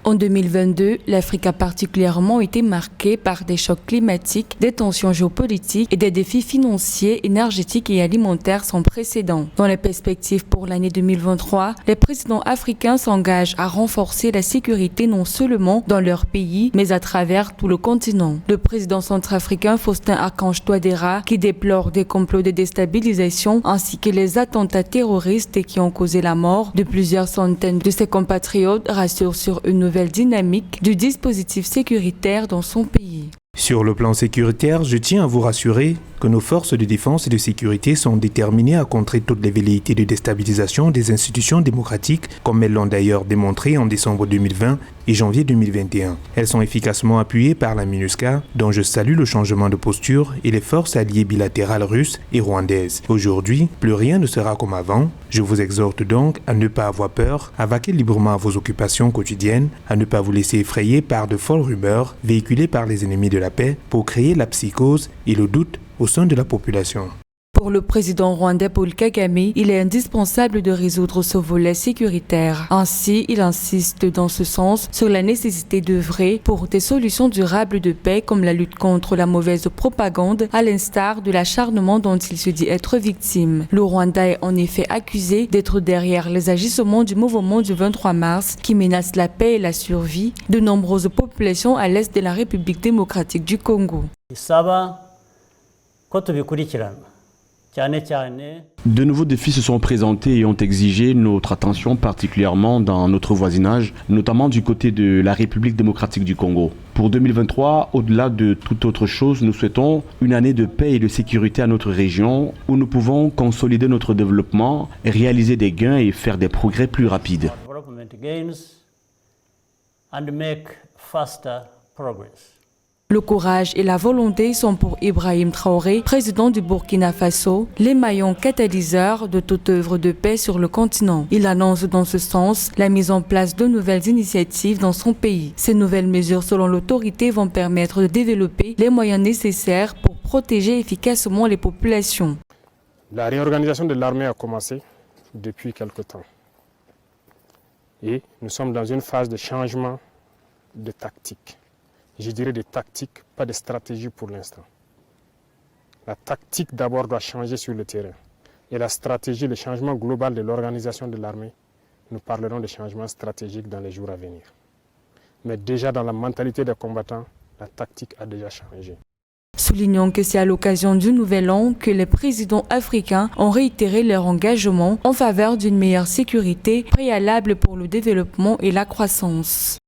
En 2022, l'Afrique a particulièrement été marquée par des chocs climatiques, des tensions géopolitiques et des défis financiers, énergétiques et alimentaires sans précédent. Dans les perspectives pour l'année 2023, les présidents africains s'engagent à renforcer la sécurité non seulement dans leur pays, mais à travers tout le continent. Le président centrafricain Faustin Archange Touadéra, qui déplore des complots de déstabilisation ainsi que les attentats terroristes qui ont causé la mort de plusieurs centaines de ses compatriotes, rassure sur une nouvelle dynamique du dispositif sécuritaire dans son pays. Sur le plan sécuritaire, je tiens à vous rassurer que nos forces de défense et de sécurité sont déterminées à contrer toutes les velléités de déstabilisation des institutions démocratiques, comme elles l'ont d'ailleurs démontré en décembre 2020 et janvier 2021. Elles sont efficacement appuyées par la MINUSCA, dont je salue le changement de posture, et les forces alliées bilatérales russes et rwandaises. Aujourd'hui, plus rien ne sera comme avant. Je vous exhorte donc à ne pas avoir peur, à vaquer librement à vos occupations quotidiennes, à ne pas vous laisser effrayer par de folles rumeurs véhiculées par les ennemis de la paix pour créer la psychose et le doute au sein de la population. Pour le président rwandais Paul Kagame, il est indispensable de résoudre ce volet sécuritaire. Ainsi, il insiste dans ce sens sur la nécessité d'œuvrer pour des solutions durables de paix comme la lutte contre la mauvaise propagande, à l'instar de l'acharnement dont il se dit être victime. Le Rwanda est en effet accusé d'être derrière les agissements du mouvement du 23 mars qui menace la paix et la survie de nombreuses populations à l'est de la République démocratique du Congo. De nouveaux défis se sont présentés et ont exigé notre attention, particulièrement dans notre voisinage, notamment du côté de la République démocratique du Congo. Pour 2023, au-delà de toute autre chose, nous souhaitons une année de paix et de sécurité à notre région où nous pouvons consolider notre développement, réaliser des gains et faire des progrès plus rapides. Le courage et la volonté sont pour Ibrahim Traoré, président du Burkina Faso, les maillons catalyseurs de toute œuvre de paix sur le continent. Il annonce dans ce sens la mise en place de nouvelles initiatives dans son pays. Ces nouvelles mesures, selon l'autorité, vont permettre de développer les moyens nécessaires pour protéger efficacement les populations. La réorganisation de l'armée a commencé depuis quelque temps. Et nous sommes dans une phase de changement de tactique. Je dirais des tactiques, pas de stratégie pour l'instant. La tactique d'abord doit changer sur le terrain. Et la stratégie, le changement global de l'organisation de l'armée, nous parlerons de changements stratégiques dans les jours à venir. Mais déjà dans la mentalité des combattants, la tactique a déjà changé. Soulignons que c'est à l'occasion du Nouvel An que les présidents africains ont réitéré leur engagement en faveur d'une meilleure sécurité préalable pour le développement et la croissance.